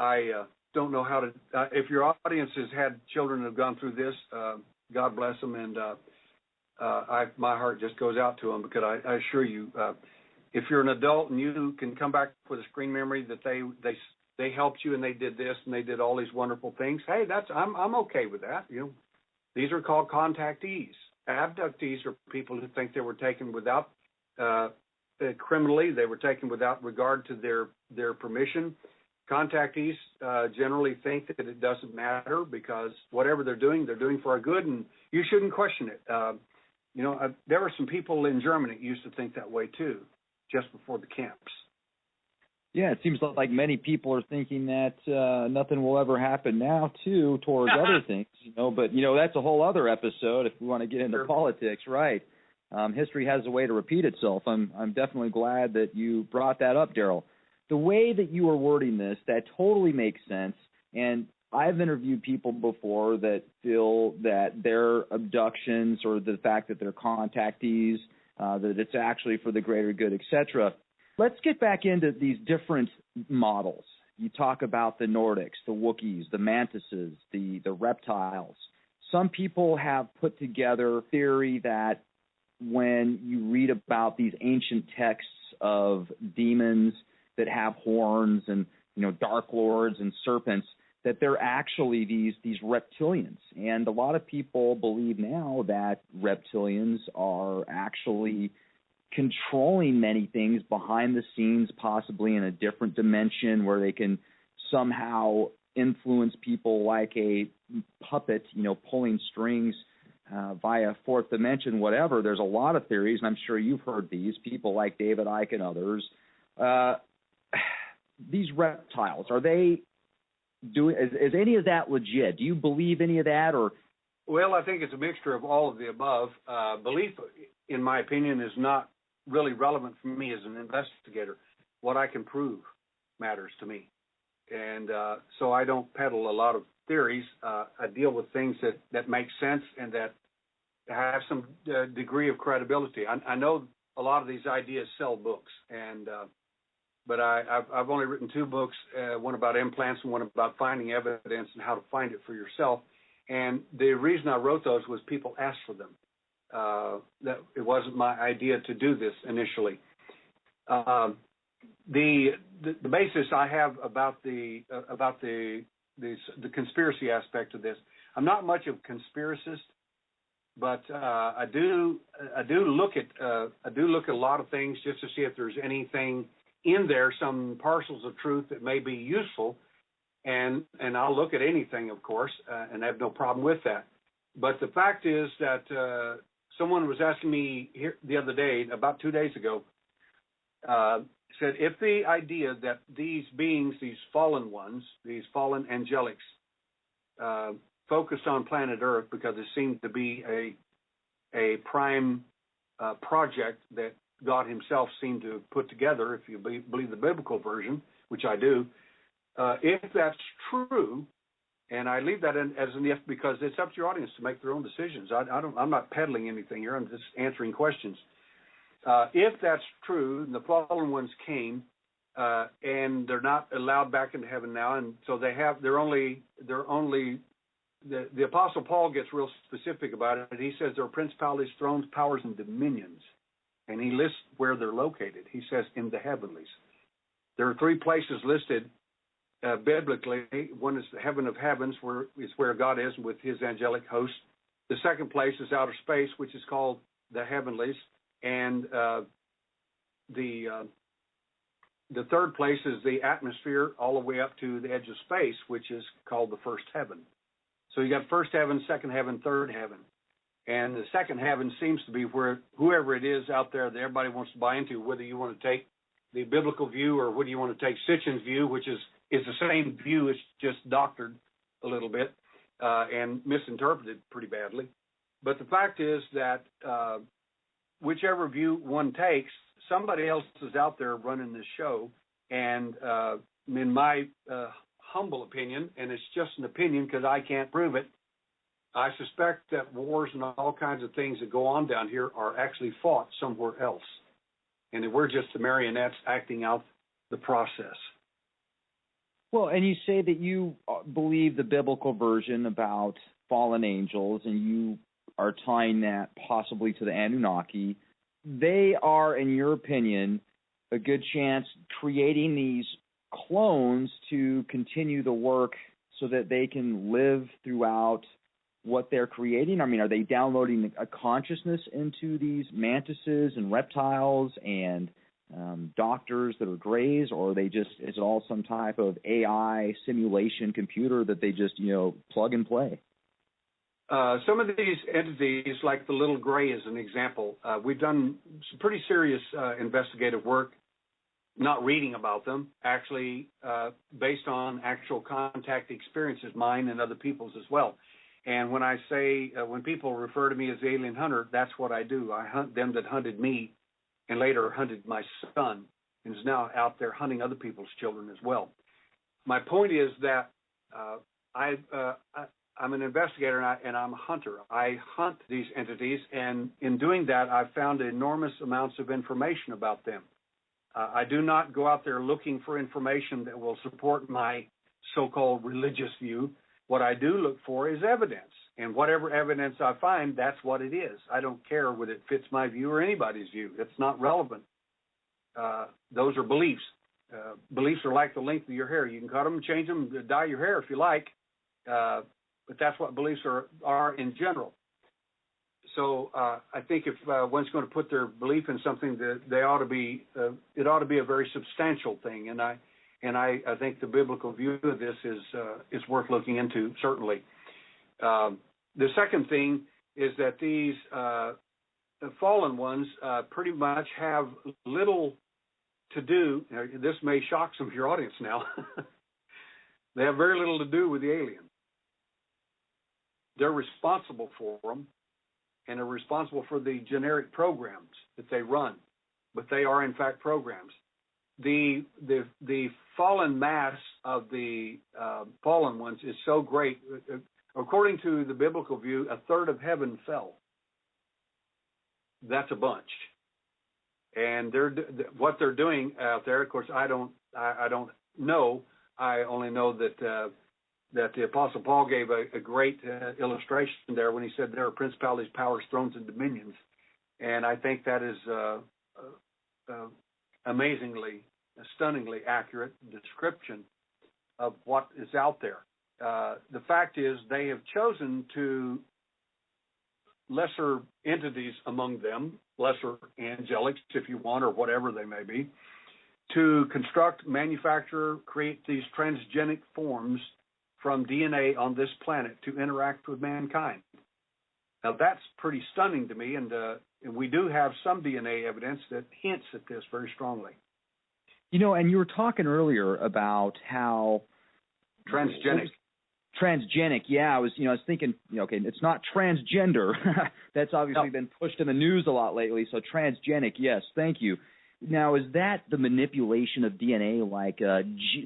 I don't know how to. If your audience has had children that have gone through this, God bless them, and my heart just goes out to them, because I assure you, if you're an adult and you can come back with a screen memory that they helped you and they did this and they did all these wonderful things, hey, I'm okay with that. These are called contactees. Abductees are people who think they were taken without criminally. They were taken without regard to their permission. Contactees generally think that it doesn't matter, because whatever they're doing for our good, and you shouldn't question it. There were some people in Germany that used to think that way too, just before the camps. Yeah, it seems like many people are thinking that nothing will ever happen now, too, towards other things, But, that's a whole other episode if we want to get into politics, right? History has a way to repeat itself. I'm definitely glad that you brought that up, Daryl. The way that you are wording this, that totally makes sense. And I've interviewed people before that feel that their abductions, or the fact that they're contactees, that it's actually for the greater good, etc. Let's get back into these different models. You talk about the Nordics, the Wookiees, the mantises, the reptiles. Some people have put together a theory that when you read about these ancient texts of demons that have horns and, dark lords and serpents, that they're actually these reptilians. And a lot of people believe now that reptilians are actually controlling many things behind the scenes, possibly in a different dimension where they can somehow influence people like a puppet, pulling strings via fourth dimension, whatever. There's a lot of theories, and I'm sure you've heard these, people like David Icke and others. These reptiles, are they doing, is any of that legit? Do you believe any of that, or? Well, I think it's a mixture of all of the above. Belief, in my opinion, is not really relevant for me as an investigator. What I can prove matters to me. And so I don't peddle a lot of theories. I deal with things that make sense and that have some degree of credibility. I know a lot of these ideas sell books, but I've only written 2 books, one about implants and one about finding evidence and how to find it for yourself. And the reason I wrote those was people asked for them. That it wasn't my idea to do this initially. The basis I have about the conspiracy aspect of this, I'm not much of a conspiracist, but I do look at a lot of things just to see if there's anything in there, some parcels of truth that may be useful, and I'll look at anything, of course, and I have no problem with that. But the fact is that someone was asking me here the other day, about 2 days ago, said, if the idea that these beings, these fallen ones, these fallen angelics, focused on planet Earth because it seemed to be a prime project that God himself seemed to put together, if you believe the biblical version, which I do, if that's true, and I leave that in as an if because it's up to your audience to make their own decisions. I'm not peddling anything here. I'm just answering questions. If that's true, and the fallen ones came, and they're not allowed back into heaven now, and so they're only. The Apostle Paul gets real specific about it. He says there are principalities, thrones, powers, and dominions, and he lists where they're located. He says in the heavenlies. There are 3 places listed biblically. One is the heaven of heavens, where God is with his angelic host. The second place is outer space, which is called the heavenlies, and the third place is the atmosphere, all the way up to the edge of space, which is called the first heaven. So you got first heaven, second heaven, third heaven, and the second heaven seems to be where whoever it is out there that everybody wants to buy into, whether you want to take the biblical view or whether you want to take Sitchin's view, which is the same view, it's just doctored a little bit and misinterpreted pretty badly. But the fact is that whichever view one takes, somebody else is out there running this show, and in my humble opinion, and it's just an opinion because I can't prove it, I suspect that wars and all kinds of things that go on down here are actually fought somewhere else, and that we're just the marionettes acting out the process. Well, and you say that you believe the biblical version about fallen angels, and you are tying that possibly to the Anunnaki. They are, in your opinion, a good chance creating these clones to continue the work so that they can live throughout what they're creating? I mean, are they downloading a consciousness into these mantises and reptiles and doctors that are greys, or are they just, is it all some type of AI simulation computer that they just, plug and play? Some of these entities, like the little gray as an example, we've done some pretty serious investigative work, not reading about them, actually based on actual contact experiences, mine and other people's as well. And when I say, when people refer to me as the alien hunter, that's what I do. I hunt them that hunted me and later hunted my son, and is now out there hunting other people's children as well. My point is that I'm an investigator and I'm a hunter. I hunt these entities, and in doing that, I've found enormous amounts of information about them. I do not go out there looking for information that will support my so-called religious view. What I do look for is evidence, and whatever evidence I find, that's what it is. I don't care whether it fits my view or anybody's view. It's not relevant. Those are beliefs. Beliefs are like the length of your hair. You can cut them, change them, dye your hair if you like, but that's what beliefs are in general. So I think if one's going to put their belief in something, that they ought to be, it ought to be a very substantial thing. And I think the biblical view of this is worth looking into, certainly. The second thing is that these fallen ones pretty much have little to do. This may shock some of your audience now. They have very little to do with the alien. They're responsible for them, and are responsible for the generic programs that they run, but they are in fact programs. The fallen mass of the fallen ones is so great. According to the biblical view, a third of heaven fell. That's a bunch, and what they're doing out there. Of course, I don't know. I only know that the Apostle Paul gave a great illustration there when he said there are principalities, powers, thrones, and dominions, and I think that is amazingly, stunningly accurate description of what is out there. The fact is they have chosen to lesser entities among them, lesser angelics, if you want, or whatever they may be, to construct, manufacture, create these transgenic forms from DNA on this planet to interact with mankind. Now, that's pretty stunning to me, and we do have some DNA evidence that hints at this very strongly. And you were talking earlier about how transgenic, yeah. I was thinking, okay, it's not transgender. That's obviously been pushed in the news a lot lately. So transgenic, yes, thank you. Now, is that the manipulation of DNA, like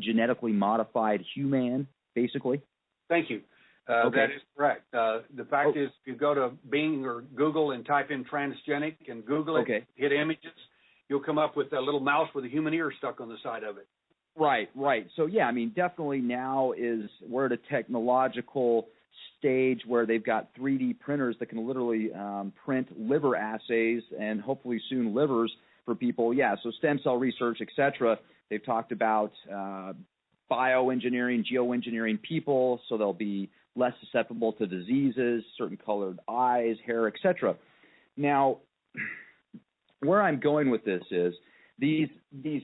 genetically modified human, basically? Thank you. Okay. That is correct. The fact is, if you go to Bing or Google and type in transgenic and Google it, hit images, you'll come up with a little mouse with a human ear stuck on the side of it. Right. So, yeah, I mean, definitely now we're at a technological stage where they've got 3D printers that can literally print liver assays and hopefully soon livers for people. Yeah, so stem cell research, et cetera. They've talked about bioengineering, geoengineering people so they'll be less susceptible to diseases, certain colored eyes, hair, et cetera. Now, where I'm going with this is these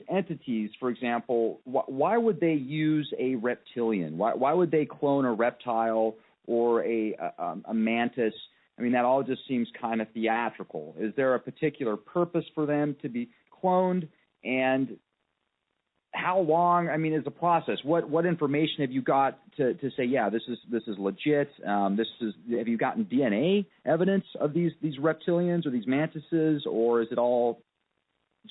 entities, for example, why would they use a reptilian? Why would they clone a reptile or a mantis? I mean, that all just seems kind of theatrical. Is there a particular purpose for them to be cloned? And how long, is the process? What information have you got to say, yeah, this is legit? Have you gotten DNA evidence of these reptilians or these mantises, or is it all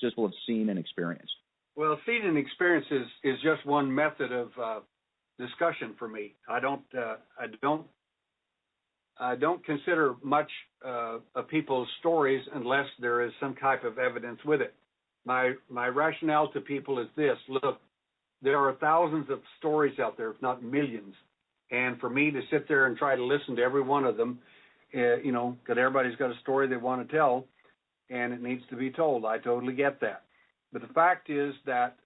just what we've seen and experienced? Well, seen and experience is just one method of discussion for me. I don't consider much of people's stories unless there is some type of evidence with it. My rationale to people is this: look, there are thousands of stories out there, if not millions. And for me to sit there and try to listen to every one of them, because everybody's got a story they want to tell, and it needs to be told. I totally get that. But the fact is that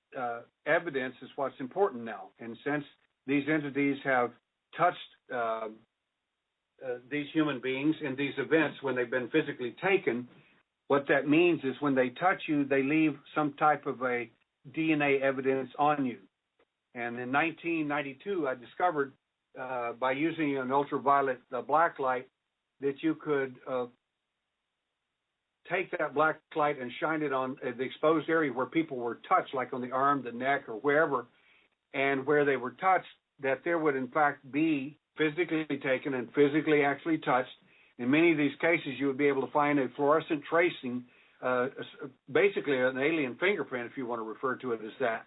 evidence is what's important now. And since these entities have touched these human beings in these events when they've been physically taken, what that means is when they touch you, they leave some type of a DNA evidence on you. And in 1992, I discovered by using an ultraviolet black light that you could take that black light and shine it on the exposed area where people were touched, like on the arm, the neck, or wherever, and where they were touched, that there would in fact be physically taken and physically actually touched. In many of these cases, you would be able to find a fluorescent tracing, basically an alien fingerprint, if you want to refer to it as that.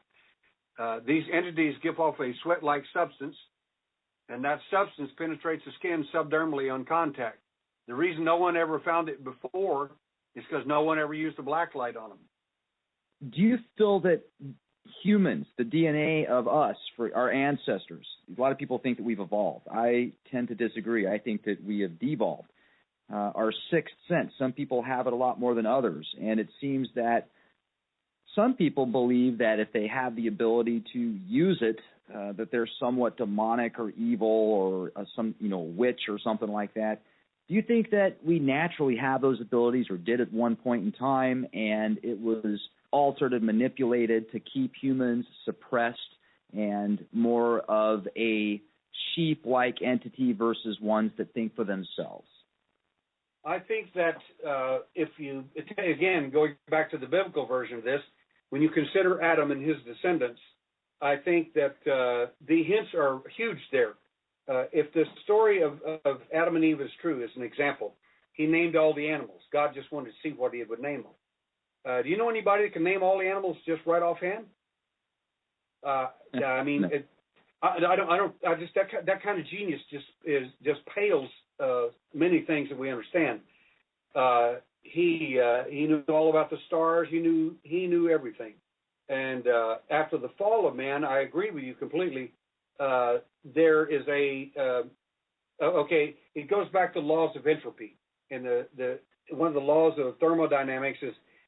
These entities give off a sweat-like substance, and that substance penetrates the skin subdermally on contact. The reason no one ever found it before is because no one ever used a black light on them. Do you feel that humans, the DNA of us, for our ancestors, a lot of people think that we've evolved. I tend to disagree. I think that we have devolved. Our sixth sense, some people have it a lot more than others, and it seems that some people believe that if they have the ability to use it, that they're somewhat demonic or evil or some witch or something like that. Do you think that we naturally have those abilities or did at one point in time, and it was altered and manipulated to keep humans suppressed and more of a sheep-like entity versus ones that think for themselves? I think that again, going back to the biblical version of this, when you consider Adam and his descendants, I think that the hints are huge there. If the story of Adam and Eve is true, as an example, he named all the animals. God just wanted to see what he would name them. Do you know anybody that can name all the animals just right offhand? I mean, that kind of genius just pales many things that we understand. He knew all about the stars. He knew everything. And after the fall of man, I agree with you completely. There is it goes back to laws of entropy, and the one of the laws of thermodynamics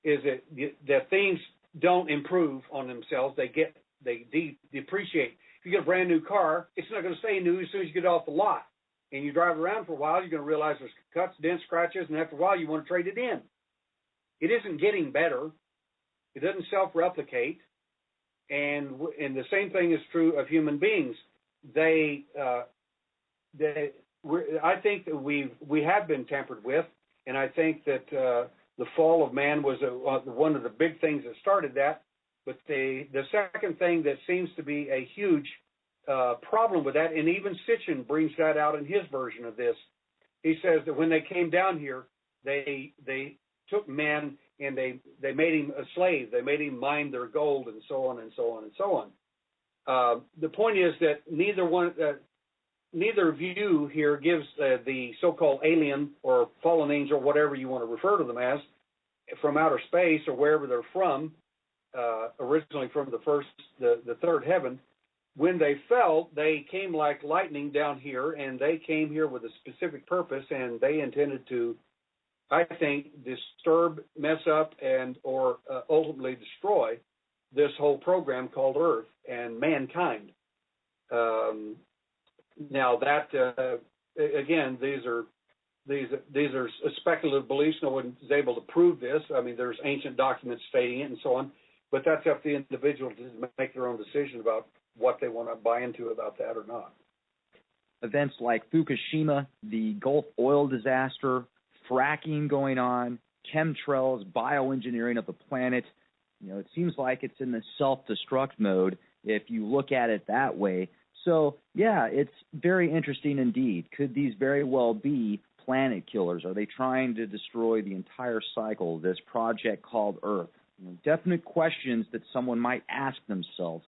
is that things don't improve on themselves. They depreciate. If you get a brand new car, it's not going to stay new as soon as you get off the lot. And you drive around for a while, you're going to realize there's cuts, dents, scratches, and after a while you want to trade it in. It isn't getting better. It doesn't self-replicate. And the same thing is true of human beings. I think that we have been tampered with, and I think that the fall of man was one of the big things that started that. But the second thing that seems to be a huge problem with that, and even Sitchin brings that out in his version of this. He says that when they came down here, they took man and they made him a slave. They made him mine their gold and so on and so on and so on. The point is that neither view here gives the so-called alien or fallen angel, whatever you want to refer to them as, from outer space or wherever they're from, originally from the third heaven. When they fell, they came like lightning down here, and they came here with a specific purpose, and they intended to, I think, disturb, mess up, or ultimately destroy this whole program called Earth and mankind. Now that again, these are speculative beliefs. No one is able to prove this. I mean, there's ancient documents stating it and so on, but that's up to the individual to make their own decision about what they want to buy into about that or not. Events like Fukushima, the Gulf oil disaster, fracking going on, chemtrails, bioengineering of the planet. It seems like it's in the self-destruct mode if you look at it that way. So, yeah, it's very interesting indeed. Could these very well be planet killers? Are they trying to destroy the entire cycle of this project called Earth? Definite questions that someone might ask themselves.